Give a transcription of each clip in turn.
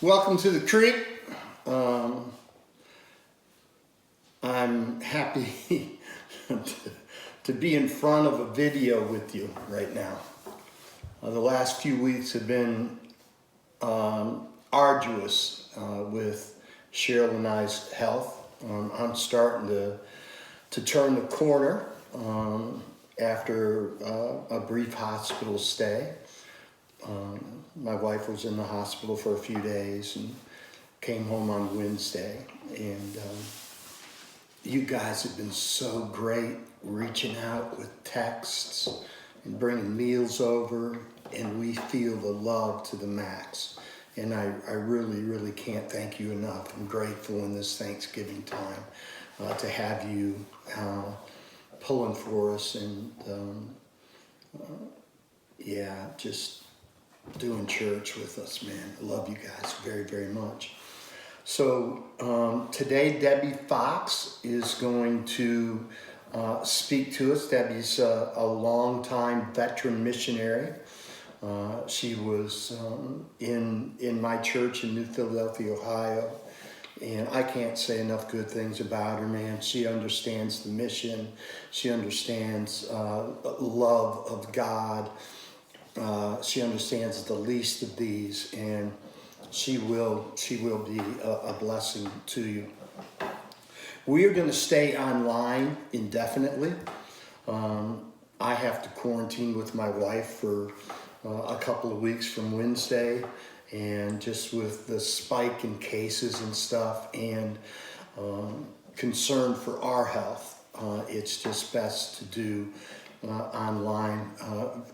Welcome to the creek. I'm happy to be in front of a video with you right now. The last few weeks have been arduous with Cheryl and I's health. I'm starting to turn the corner after a brief hospital stay. My wife was in the hospital for a few days and came home on Wednesday. And you guys have been so great reaching out with texts and bringing meals over, and we feel the love to the max. And I really can't thank you enough. I'm grateful in this Thanksgiving time to have you pulling for us and just doing church with us, man. I love you guys very much. So today Debby Fox is going to speak to us. Debbie's a longtime veteran missionary. She was in my church in New Philadelphia, Ohio, and I can't say enough good things about her, man. She understands the mission. She understands love of God. She understands the least of these, and she will be a blessing to you. We are going to stay online indefinitely. I have to quarantine with my wife for a couple of weeks from Wednesday, and just with the spike in cases and stuff, and concern for our health, it's just best to do online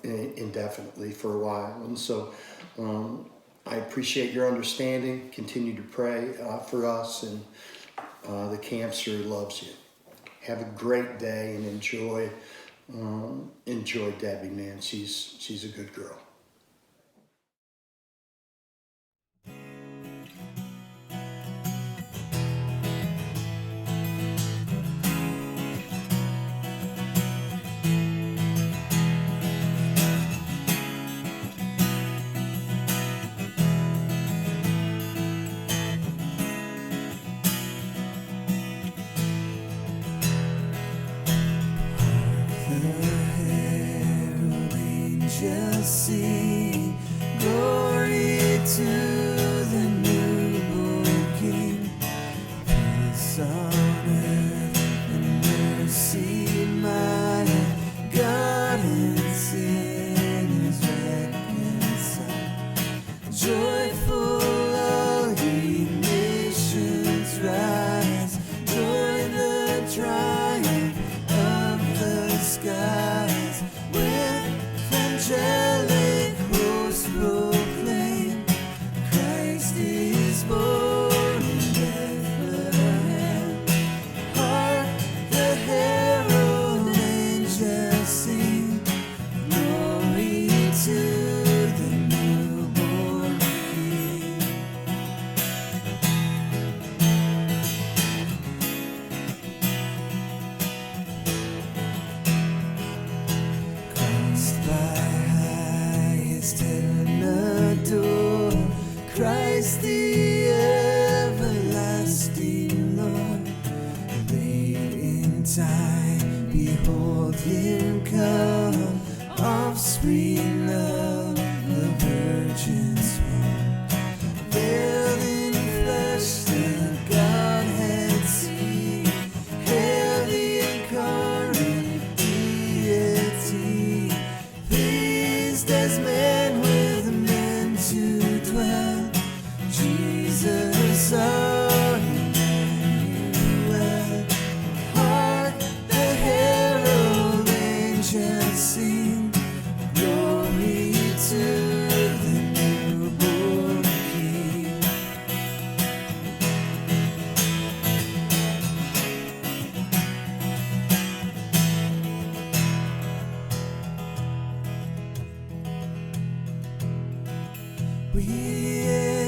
indefinitely for a while. And so I appreciate your understanding. Continue to pray for us, and the cancer loves you. Have a great day and enjoy Debbie, man. She's a good girl. Sing glory to the newborn King. Peace on earth and mercy mild. God and sinners reconciled. Joyful all ye nations rise. Join the triumph of the skies. With angelic hosts proclaim, Christ is born in Bethlehem. Hark, the herald angels sing, glory to the newborn King. Christ by highest heaven adore, Christ the everlasting Lord. Late in time, behold him come, offspring of the Virgin's womb. Veiled in flesh, the Godhead seen, hail the incarnate deity. Pleased as man with men to dwell, Jesus our Emmanuel. Hark, the herald angels sing, glory to the newborn King. We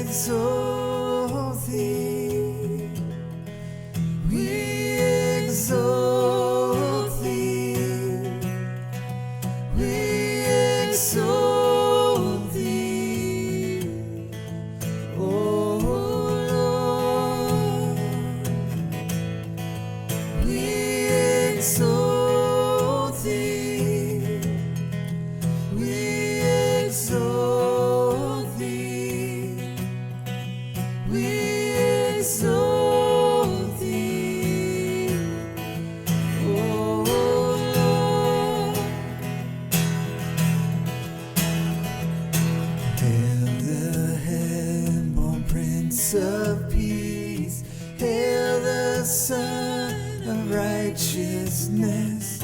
exalt thee, we exalt thee, we exalt thee, O exalt thee. We exalt thee. We exalt thee. Oh Lord. Hail the heaven-born Prince of Peace. Hail the Son of Righteousness.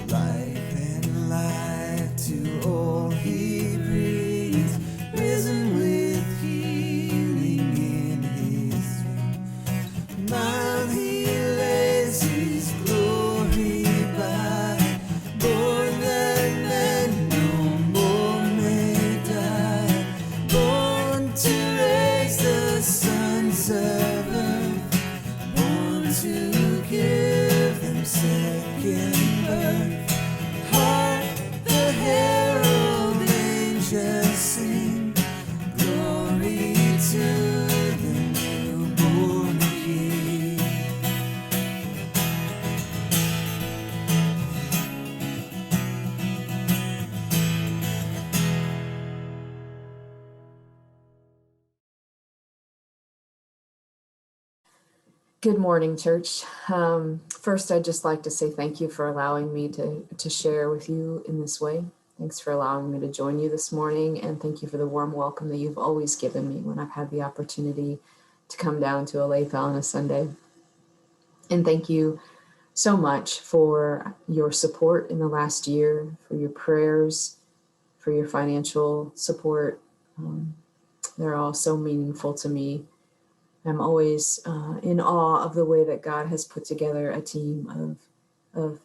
Life and light to all he breathes. Risen with healing in his wings. Mild he lays his glory by. Born that men no more may die. Born to raise the sons of earth. Born to give them second birth. Hark the herald angels sing. Glory to the newborn King. Good morning, church. First, I'd just like to say thank you for allowing me to share with you in this way. Thanks for allowing me to join you this morning, and thank you for the warm welcome that you've always given me when I've had the opportunity to come down to Olathe on a Sunday. And thank you so much for your support in the last year, for your prayers, for your financial support. They're all so meaningful to me. I'm always in awe of the way that God has put together a team of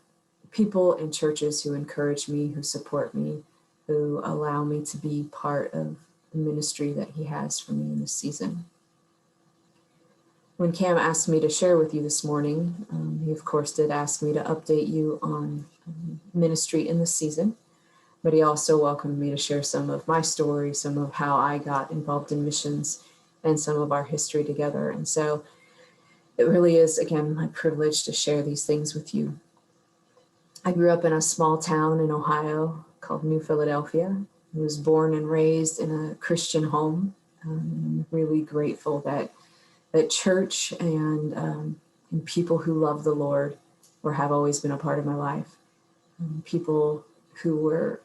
people and churches who encourage me, who support me, who allow me to be part of the ministry that he has for me in this season. When Cam asked me to share with you this morning, he of course did ask me to update you on ministry in this season, but he also welcomed me to share some of my story, some of how I got involved in missions, and some of our history together. And so it really is, again, my privilege to share these things with you. I grew up in a small town in Ohio called New Philadelphia. I was born and raised in a Christian home. I'm really grateful that church and people who love the Lord have always been a part of my life. People who were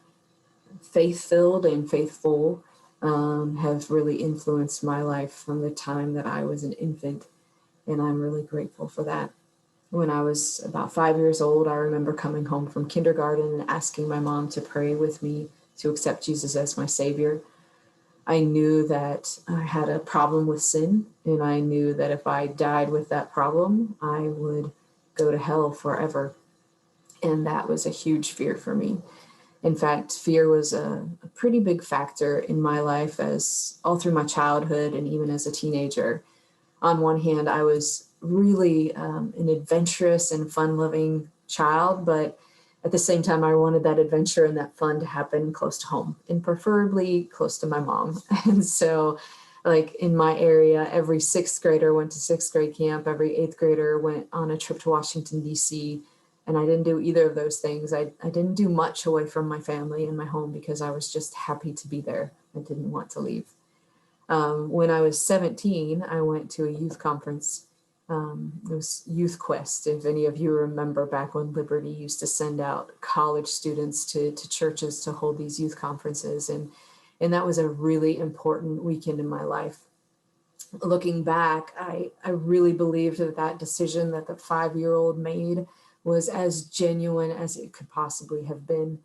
faith-filled and faithful have really influenced my life from the time that I was an infant, and I'm really grateful for that. When I was about 5 years old, I remember coming home from kindergarten and asking my mom to pray with me to accept Jesus as my Savior. I knew that I had a problem with sin, and I knew that if I died with that problem, I would go to hell forever. And that was a huge fear for me. In fact, fear was a pretty big factor in my life as all through my childhood and even as a teenager. On one hand, I was really an adventurous and fun-loving child, but at the same time, I wanted that adventure and that fun to happen close to home and preferably close to my mom. And so, like in my area, every sixth grader went to sixth grade camp, every eighth grader went on a trip to Washington, D.C., and I didn't do either of those things. I didn't do much away from my family and my home because I was just happy to be there. I didn't want to leave. When I was 17, I went to a youth conference. It was Youth Quest. If any of you remember back when Liberty used to send out college students to churches to hold these youth conferences. And that was a really important weekend in my life. Looking back, I really believed that decision that the 5-year-old made was as genuine as it could possibly have been.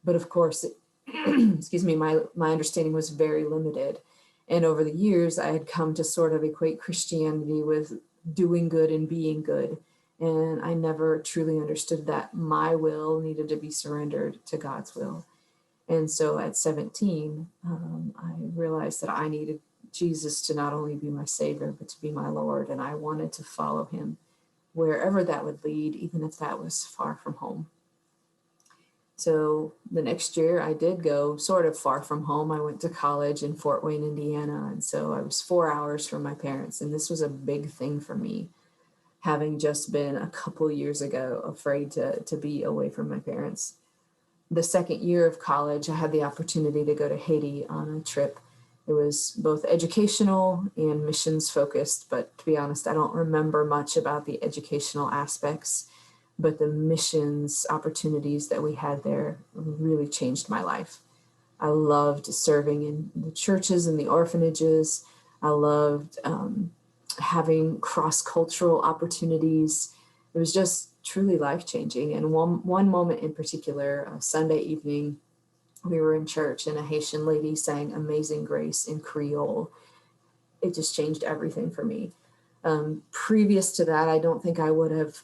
But of course, excuse me, my understanding was very limited. And over the years, I had come to sort of equate Christianity with doing good and being good. And I never truly understood that my will needed to be surrendered to God's will. And so at 17, I realized that I needed Jesus to not only be my Savior, but to be my Lord. And I wanted to follow him wherever that would lead, even if that was far from home. So the next year I did go sort of far from home. I went to college in Fort Wayne, Indiana. And so I was 4 hours from my parents. And this was a big thing for me. having just been a couple years ago afraid to be away from my parents. The second year of college, I had the opportunity to go to Haiti on a trip. It was both educational and missions focused, but to be honest, I don't remember much about the educational aspects, but the missions opportunities that we had there really changed my life. I loved serving in the churches and the orphanages. I loved having cross-cultural opportunities. It was just truly life-changing. And one moment in particular, a Sunday evening, we were in church and a Haitian lady sang Amazing Grace in Creole. It just changed everything for me. Previous to that, I don't think I would have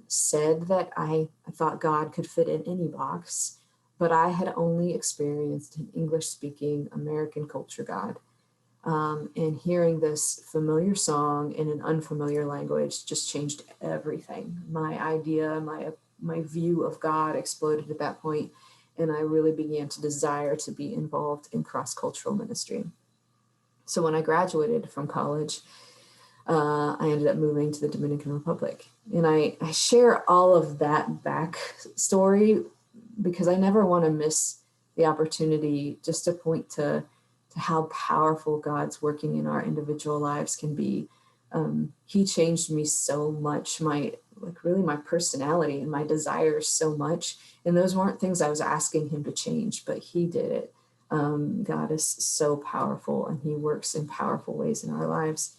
said that I thought God could fit in any box, but I had only experienced an English-speaking American culture God. And hearing this familiar song in an unfamiliar language just changed everything. My idea, my view of God exploded at that point, and I really began to desire to be involved in cross-cultural ministry. So when I graduated from college, I ended up moving to the Dominican Republic. And I share all of that backstory because I never want to miss the opportunity just to point to how powerful God's working in our individual lives can be. He changed me so much, my personality and my desires so much. And those weren't things I was asking him to change, but he did it. God is so powerful and he works in powerful ways in our lives.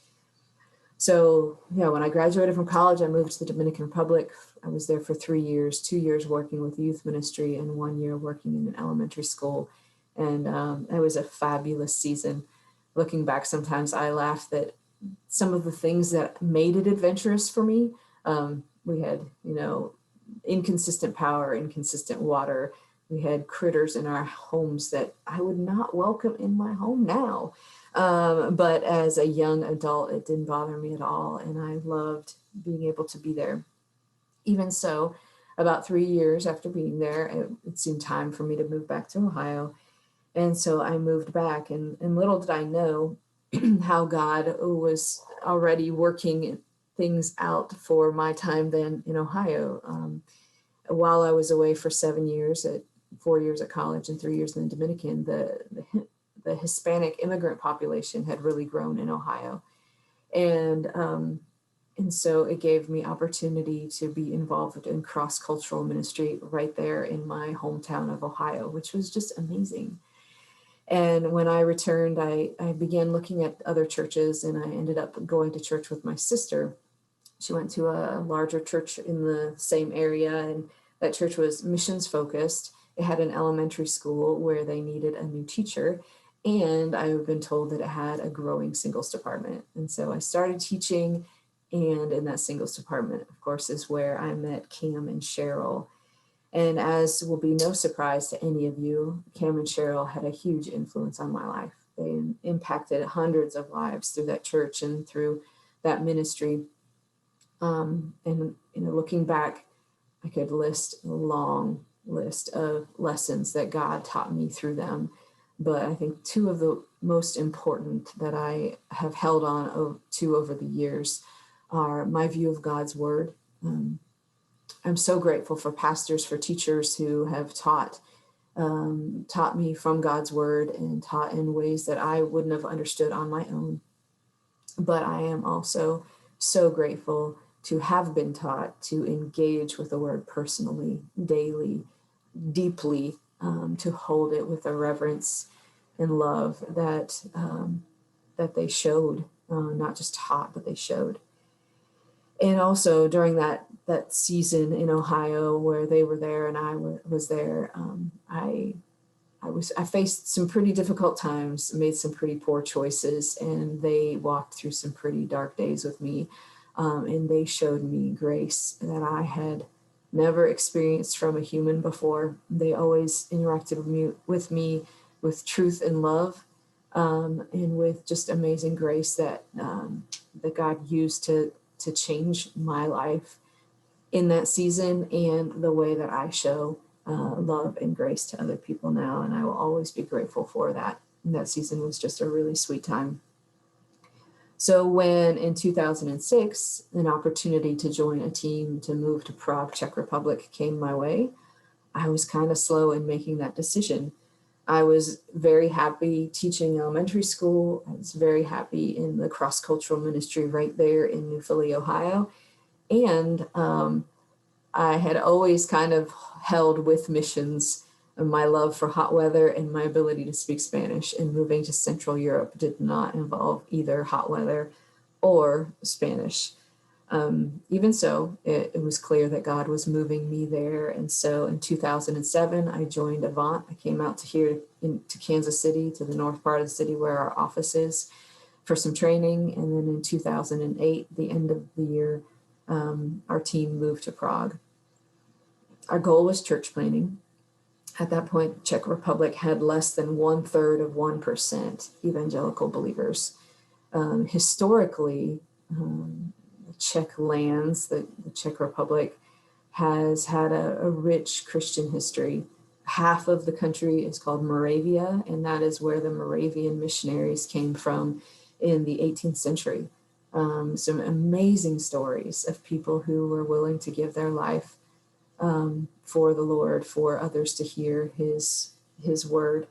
So yeah, when I graduated from college, I moved to the Dominican Republic. I was there for 3 years, 2 years working with youth ministry and 1 year working in an elementary school. And it was a fabulous season. Looking back, sometimes I laugh that some of the things that made it adventurous for me, we had, inconsistent power, inconsistent water. We had critters in our homes that I would not welcome in my home now. But as a young adult, it didn't bother me at all. And I loved being able to be there. Even so, about 3 years after being there, it seemed time for me to move back to Ohio. And so I moved back, and little did I know how God was already working things out for my time then in Ohio. While I was away for 7 years, 4 years at college and 3 years in the Dominican, the Hispanic immigrant population had really grown in Ohio. And so it gave me opportunity to be involved in cross-cultural ministry right there in my hometown of Ohio, which was just amazing. And when I returned, I began looking at other churches, and I ended up going to church with my sister. She went to a larger church in the same area, and that church was missions focused. It had an elementary school where they needed a new teacher, and I've been told that it had a growing singles department. And so I started teaching, and in that singles department, of course, is where I met Cam and Cheryl. And as will be no surprise to any of you, Cam and Cheryl had a huge influence on my life. They impacted hundreds of lives through that church and through that ministry. And looking back, I could list a long list of lessons that God taught me through them. But I think two of the most important that I have held on to over the years are my view of God's word. I'm so grateful for pastors, for teachers who have taught me from God's word and taught in ways that I wouldn't have understood on my own. But I am also so grateful to have been taught to engage with the word personally, daily, deeply, to hold it with a reverence and love that they showed, not just taught, but they showed. And also during that season in Ohio where they were there and I was there, I faced some pretty difficult times, made some pretty poor choices, and they walked through some pretty dark days with me. And they showed me grace that I had never experienced from a human before. They always interacted with me with truth and love, and with just amazing grace that God used to change my life in that season and the way that I show love and grace to other people now. And I will always be grateful for that. And that season was just a really sweet time. So when in 2006, an opportunity to join a team to move to Prague, Czech Republic came my way, I was kind of slow in making that decision. I was very happy teaching elementary school. I was very happy in the cross-cultural ministry right there in New Philly, Ohio. And I had always kind of held with missions my love for hot weather and my ability to speak Spanish. And moving to Central Europe did not involve either hot weather or Spanish. Even so, it was clear that God was moving me there. And so in 2007, I joined Avant. I came out to here to Kansas City, to the north part of the city where our office is, for some training. And then in 2008, the end of the year, our team moved to Prague. Our goal was church planting. At that point, Czech Republic had less than 1/3 of 1% evangelical believers. Historically, Czech lands, the Czech Republic has had a rich Christian history. Half of the country is called Moravia, and that is where the Moravian missionaries came from in the 18th century. Some amazing stories of people who were willing to give their life for the Lord, for others to hear his word.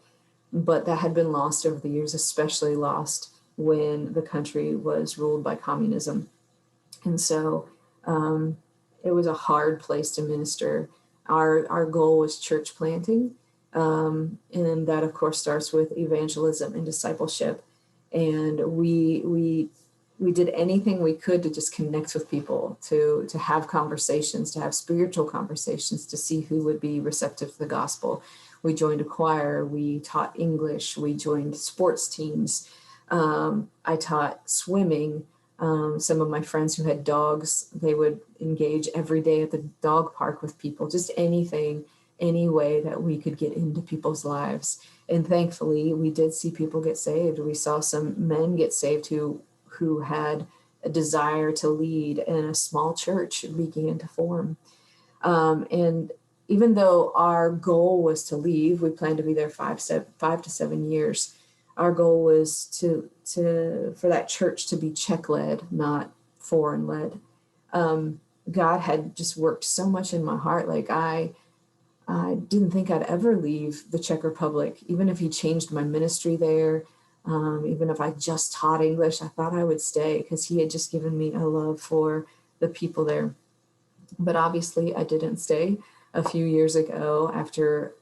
But that had been lost over the years, especially lost when the country was ruled by communism. And so it was a hard place to minister. Our goal was church planting. And that, of course, starts with evangelism and discipleship. And we did anything we could to just connect with people, to have conversations, to have spiritual conversations, to see who would be receptive to the gospel. We joined a choir. We taught English. We joined sports teams. I taught swimming. Some of my friends who had dogs, they would engage every day at the dog park with people, just anything, any way that we could get into people's lives. And thankfully, we did see people get saved. We saw some men get saved who had a desire to lead, and a small church began to form. And even though our goal was to leave, we planned to be there 5 to 7 years. Our goal was for that church to be Czech-led, not foreign-led. God had just worked so much in my heart. Like I didn't think I'd ever leave the Czech Republic, even if he changed my ministry there. Even if I just taught English, I thought I would stay because he had just given me a love for the people there. But obviously I didn't stay. A few years ago, after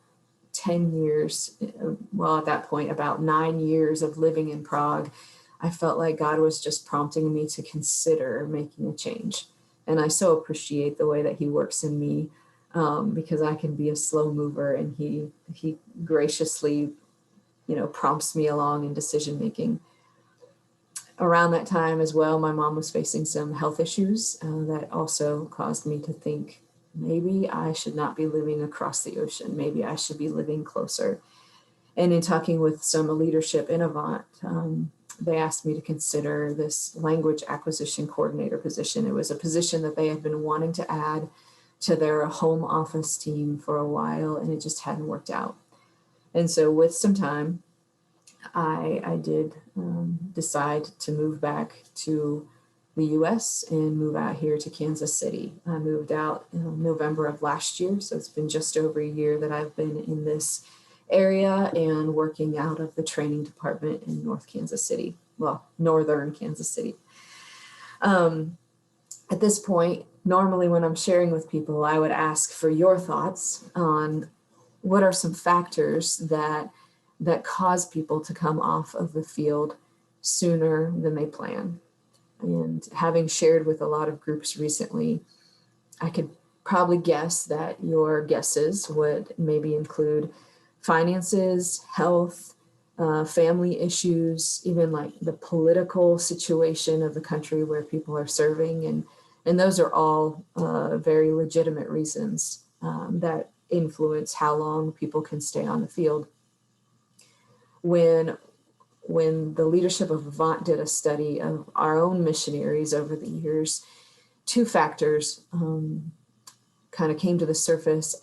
10 years, well, at that point, about 9 years of living in Prague, I felt like God was just prompting me to consider making a change. And I so appreciate the way that he works in me, because I can be a slow mover, and he graciously, prompts me along in decision making. Around that time as well, my mom was facing some health issues that also caused me to think, maybe I should not be living across the ocean. Maybe I should be living closer. And in talking with some leadership in Avant, they asked me to consider this language acquisition coordinator position. It was a position that they had been wanting to add to their home office team for a while, and it just hadn't worked out. And so with some time, I did decide to move back to the US and move out here to Kansas City. I moved out in November of last year, so it's been just over a year that I've been in this area and working out of the training department in northern Kansas City. At this point, normally when I'm sharing with people, I would ask for your thoughts on what are some factors that cause people to come off of the field sooner than they plan. And having shared with a lot of groups recently, I could probably guess that your guesses would maybe include finances, health, family issues, even like the political situation of the country where people are serving. And those are all very legitimate reasons that influence how long people can stay on the field. When the leadership of Avant did a study of our own missionaries over the years, two factors kind of came to the surface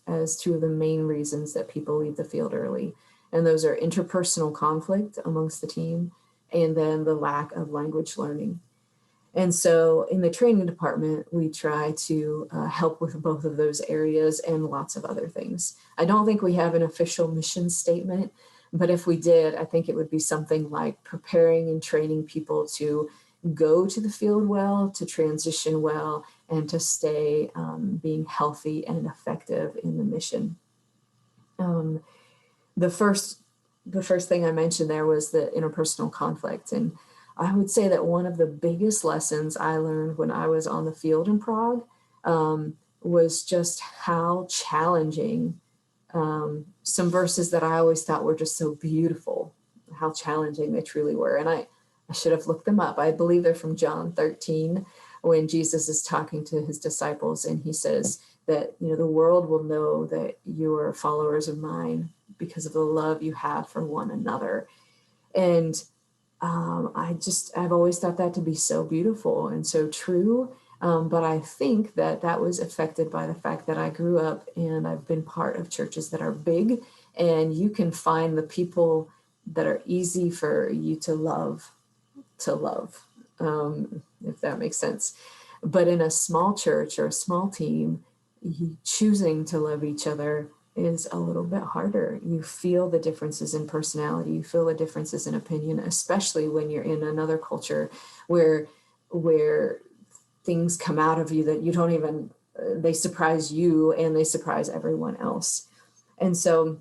as two of the main reasons that people leave the field early. And those are interpersonal conflict amongst the team and then the lack of language learning. And so in the training department, we try to help with both of those areas and lots of other things. I don't think we have an official mission statement, but if we did, I think it would be something like preparing and training people to go to the field well, to transition well, and to stay being healthy and effective in the mission. Um, the first thing I mentioned there was the interpersonal conflict. And I would say that one of the biggest lessons I learned when I was on the field in Prague was just how challenging some verses that I always thought were just so beautiful, how challenging they truly were. And I should have looked them up. I believe they're from John 13, when Jesus is talking to his disciples and he says that, the world will know that you're followers of mine because of the love you have for one another. And I've always thought that to be so beautiful and so true. But I think that was affected by the fact that I grew up and I've been part of churches that are big, and you can find the people that are easy for you to love, if that makes sense. But in a small church or a small team, choosing to love each other is a little bit harder. You feel the differences in personality, you feel the differences in opinion, especially when you're in another culture where things come out of you that you don't even, they surprise you and they surprise everyone else. And so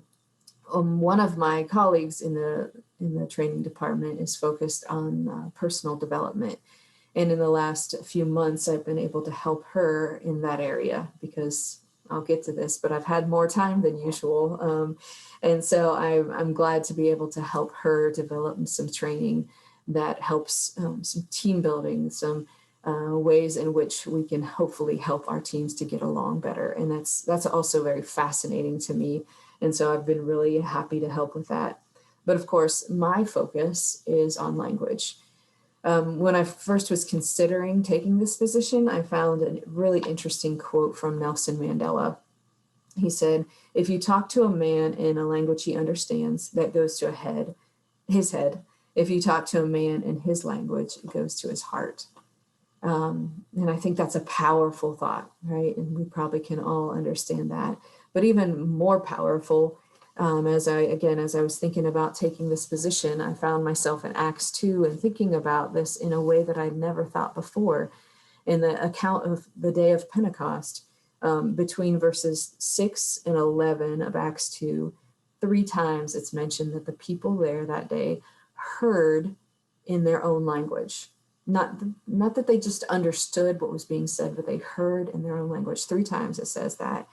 one of my colleagues in the training department is focused on personal development. And in the last few months, I've been able to help her in that area because I'll get to this, but I've had more time than usual. And so I'm glad to be able to help her develop some training that helps some team building, some ways in which we can hopefully help our teams to get along better. And that's also very fascinating to me. And so I've been really happy to help with that. But of course, my focus is on language. When I first was considering taking this position, I found a really interesting quote from Nelson Mandela. He said, "If you talk to a man in a language he understands, that goes to his head. If you talk to a man in his language, it goes to his heart." And I think that's a powerful thought, right? And we probably can all understand that. But even more powerful, as I was thinking about taking this position, I found myself in Acts 2 and thinking about this in a way that I'd never thought before. In the account of the day of Pentecost, between verses 6 and 11 of Acts 2, 3 times it's mentioned that the people there that day heard in their own language. Not that they just understood what was being said, but they heard in their own language. 3 times it says that.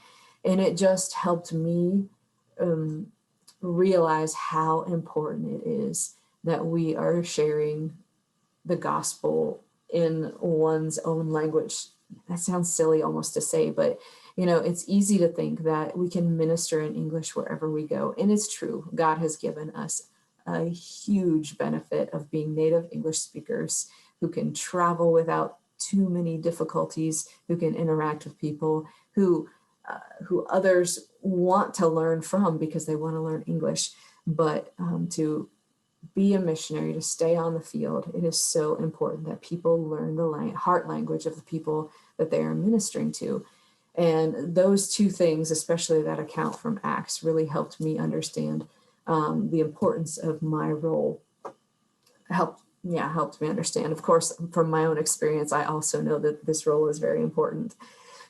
And it just helped me realize how important it is that we are sharing the gospel in one's own language. That sounds silly almost to say, but it's easy to think that we can minister in English wherever we go. And it's true. God has given us a huge benefit of being native English speakers who can travel without too many difficulties, who can interact with people, who others want to learn from because they want to learn English. But to be a missionary, to stay on the field, it is so important that people learn the heart language of the people that they are ministering to. And those 2 things, especially that account from Acts, really helped me understand the importance of my role. Helped me understand. Of course, from my own experience, I also know that this role is very important.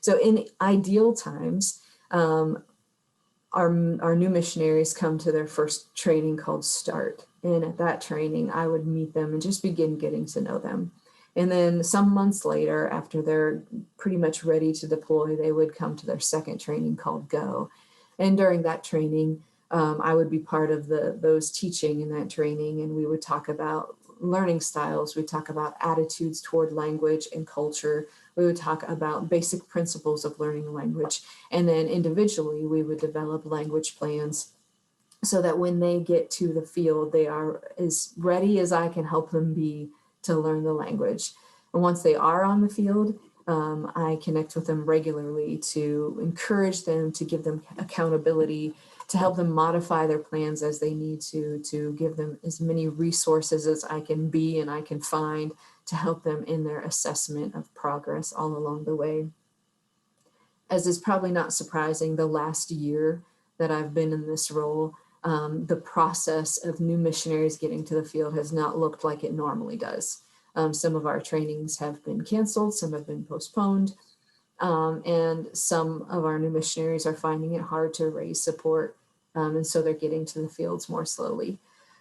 So in ideal times, our new missionaries come to their first training called Start. And at that training, I would meet them and just begin getting to know them. And then some months later, after they're pretty much ready to deploy, they would come to their second training called Go. And during that training, I would be part of those teaching in that training, and we would talk about learning styles. We talk about attitudes toward language and culture. We would talk about basic principles of learning language. And then individually, we would develop language plans so that when they get to the field, they are as ready as I can help them be to learn the language. And once they are on the field, I connect with them regularly to encourage them, to give them accountability, to help them modify their plans as they need to give them as many resources as I can be and I can find to help them in their assessment of progress all along the way. As is probably not surprising, the last year that I've been in this role, the process of new missionaries getting to the field has not looked like it normally does. Some of our trainings have been canceled, some have been postponed, and some of our new missionaries are finding it hard to raise support, and so they're getting to the fields more slowly.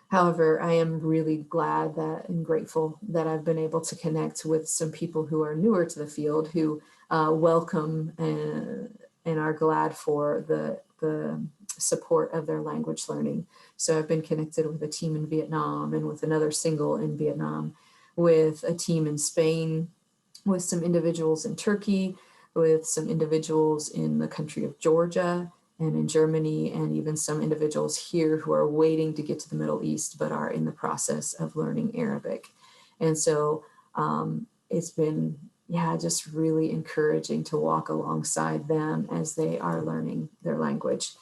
However, I am really glad that and grateful that I've been able to connect with some people who are newer to the field who welcome and are glad for the support of their language learning. So I've been connected with a team in Vietnam and with another single in Vietnam, with a team in Spain, with some individuals in Turkey, with some individuals in the country of Georgia and in Germany, and even some individuals here who are waiting to get to the Middle East but are in the process of learning Arabic. And so it's been, just really encouraging to walk alongside them as they are learning their language.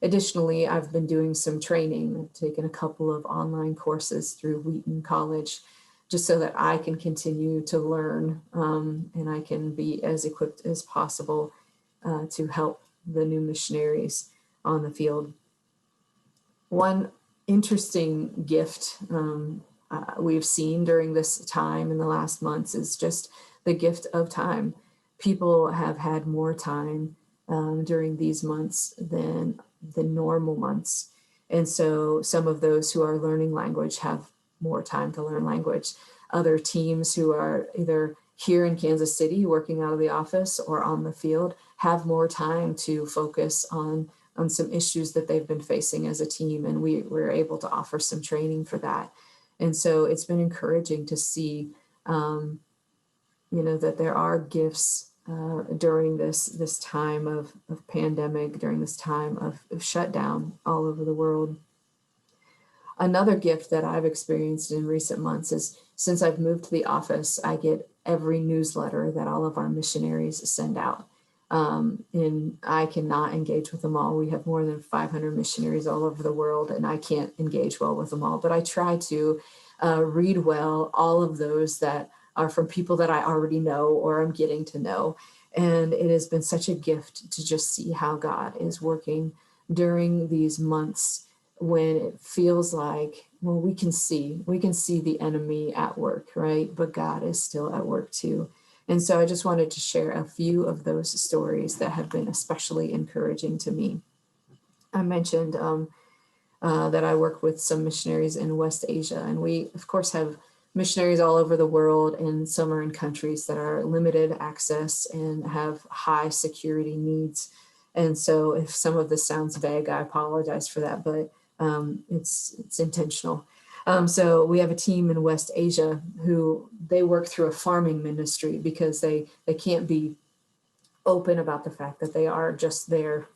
Additionally, I've been doing some training. I've taken a couple of online courses through Wheaton College just so that I can continue to learn and I can be as equipped as possible to help the new missionaries on the field. One interesting gift we've seen during this time in the last months is just the gift of time. People have had more time during these months than the normal months. And so some of those who are learning language have more time to learn language. Other teams who are either here in Kansas City working out of the office or on the field have more time to focus on some issues that they've been facing as a team. And we were able to offer some training for that. And so it's been encouraging to see, that there are gifts during this time of pandemic, during this time of shutdown all over the world. Another gift that I've experienced in recent months is since I've moved to the office, I get every newsletter that all of our missionaries send out. And I cannot engage with them all. We have more than 500 missionaries all over the world, and I can't engage well with them all, but I try to read well all of those that are from people that I already know or I'm getting to know. And it has been such a gift to just see how God is working during these months when it feels like, well, we can see the enemy at work, right? But God is still at work too. And so I just wanted to share a few of those stories that have been especially encouraging to me. I mentioned that I work with some missionaries in West Asia, and we, of course, have missionaries all over the world, and some are in countries that are limited access and have high security needs. And so if some of this sounds vague, I apologize for that, but it's intentional. So we have a team in West Asia who they work through a farming ministry because they can't be open about the fact that they are just there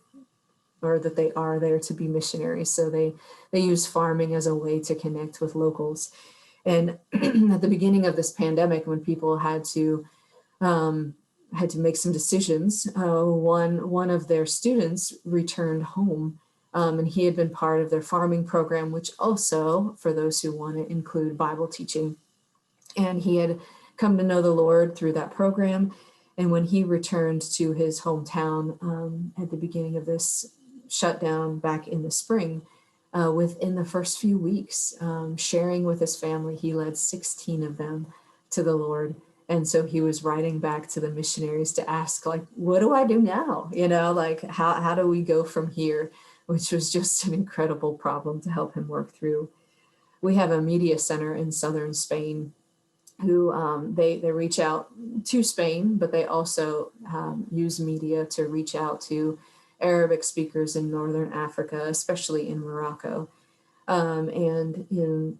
or that they are there to be missionaries. So they use farming as a way to connect with locals. And at the beginning of this pandemic, when people had to make some decisions, one of their students returned home. And he had been part of their farming program, which also, for those who want to include Bible teaching. And he had come to know the Lord through that program. And when he returned to his hometown at the beginning of this shutdown back in the spring, within the first few weeks, sharing with his family, he led 16 of them to the Lord. And so he was writing back to the missionaries to ask, like, what do I do now? Like, how do we go from here? Which was just an incredible problem to help him work through. We have a media center in southern Spain who they reach out to Spain, but they also use media to reach out to Arabic speakers in Northern Africa, especially in Morocco. And in,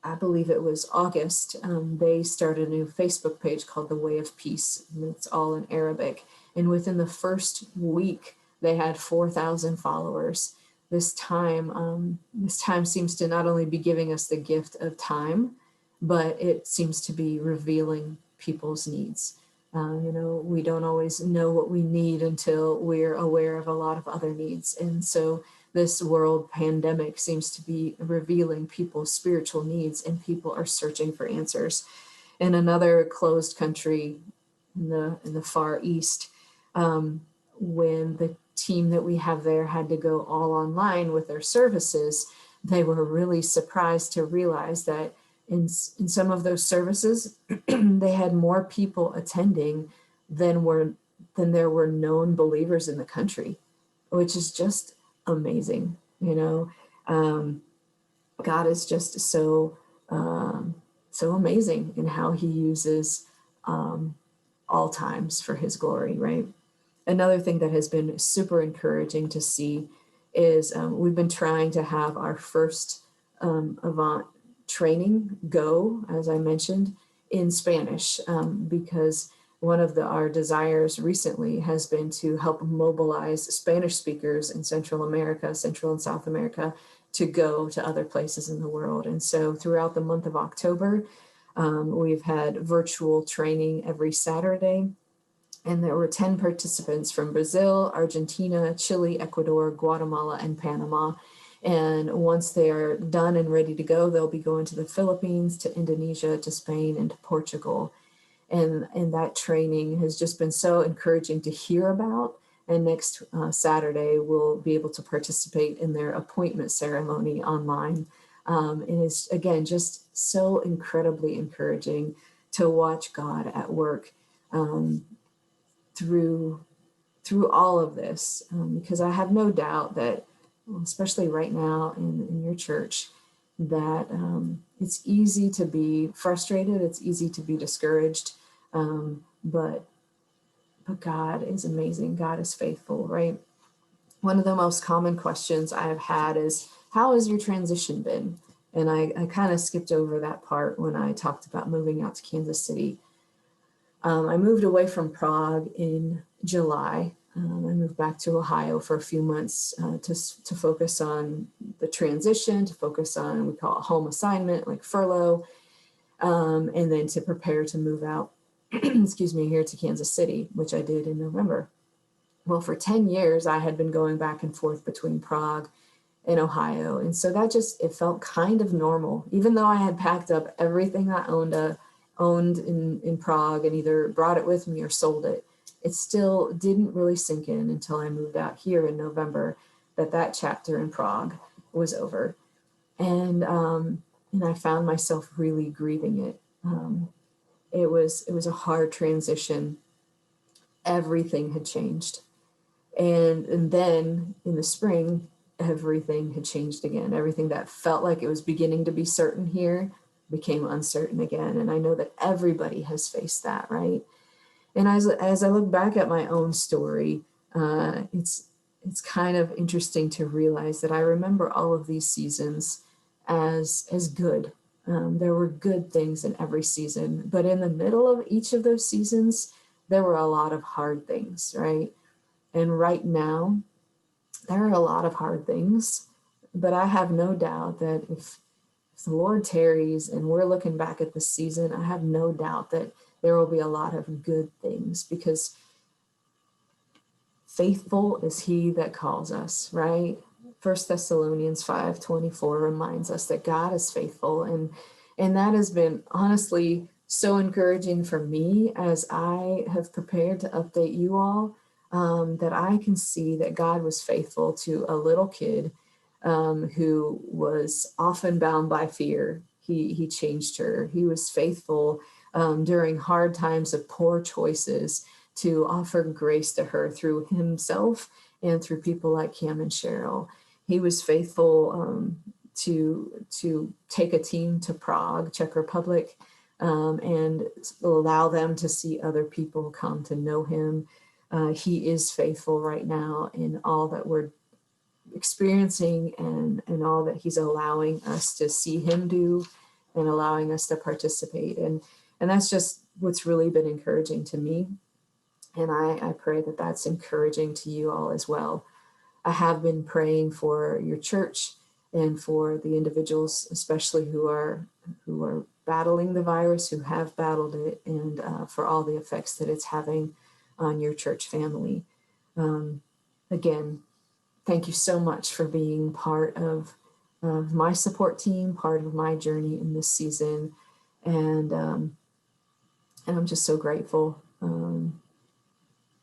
I believe it was August, they started a new Facebook page called The Way of Peace. And it's all in Arabic. And within the first week, they had 4,000 followers. This time seems to not only be giving us the gift of time, but it seems to be revealing people's needs. We don't always know what we need until we're aware of a lot of other needs. And so this world pandemic seems to be revealing people's spiritual needs, and people are searching for answers. In another closed country in the Far East, when the team that we have there had to go all online with their services, they were really surprised to realize that in some of those services, they had more people attending than there were known believers in the country, which is just amazing. God is just so amazing in how he uses all times for his glory, right? Another thing that has been super encouraging to see is we've been trying to have our first Avant training go, as I mentioned, in Spanish, because one of our desires recently has been to help mobilize Spanish speakers in Central America, Central and South America, to go to other places in the world. And so throughout the month of October, we've had virtual training every Saturday. And there were 10 participants from Brazil, Argentina, Chile, Ecuador, Guatemala, and Panama. And once they are done and ready to go, they'll be going to the Philippines, to Indonesia, to Spain, and to Portugal. And that training has just been so encouraging to hear about. And next Saturday, we'll be able to participate in their appointment ceremony online. And it's, again, just so incredibly encouraging to watch God at work through all of this, because I have no doubt that, especially right now in your church, that it's easy to be frustrated, it's easy to be discouraged, but God is amazing. God is faithful, right? One of the most common questions I have had is, how has your transition been? And I kind of skipped over that part when I talked about moving out to Kansas City. I moved away from Prague in July. I moved back to Ohio for a few months to focus on the transition, to focus on, we call it home assignment, like furlough, and then to prepare to move out, excuse me, here to Kansas City, which I did in November. Well, for 10 years, I had been going back and forth between Prague and Ohio. And so it felt kind of normal, even though I had packed up everything I owned in Prague and either brought it with me or sold it. It still didn't really sink in until I moved out here in November that chapter in Prague was over. And I found myself really grieving it. It was a hard transition. Everything had changed. And then in the spring, everything had changed again. Everything that felt like it was beginning to be certain here became uncertain again. And I know that everybody has faced that, right? And as I look back at my own story, it's kind of interesting to realize that I remember all of these seasons as good. There were good things in every season, but in the middle of each of those seasons, there were a lot of hard things, right? And right now, there are a lot of hard things, but I have no doubt that if the Lord tarries and we're looking back at this season, I have no doubt that there will be a lot of good things, because faithful is he that calls us, right? 1 Thessalonians 5:24 reminds us that God is faithful. And that has been honestly so encouraging for me as I have prepared to update you all, that I can see that God was faithful to a little kid who was often bound by fear. He changed her. He was faithful during hard times of poor choices to offer grace to her through himself and through people like Cam and Cheryl. He was faithful to take a team to Prague, Czech Republic, and allow them to see other people come to know him. He is faithful right now in all that we're experiencing and all that he's allowing us to see him do and allowing us to participate. And that's just what's really been encouraging to me. And I pray that that's encouraging to you all as well. I have been praying for your church and for the individuals, especially who are battling the virus, who have battled it, and for all the effects that it's having on your church family. Again, thank you so much for being part of my support team, part of my journey in this season. And I'm just so grateful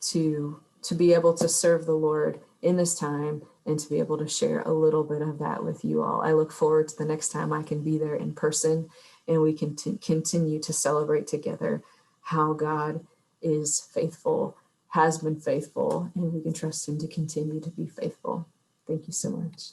to be able to serve the Lord in this time and to be able to share a little bit of that with you all. I look forward to the next time I can be there in person and we can continue to celebrate together how God is faithful, has been faithful, and we can trust him to continue to be faithful. Thank you so much.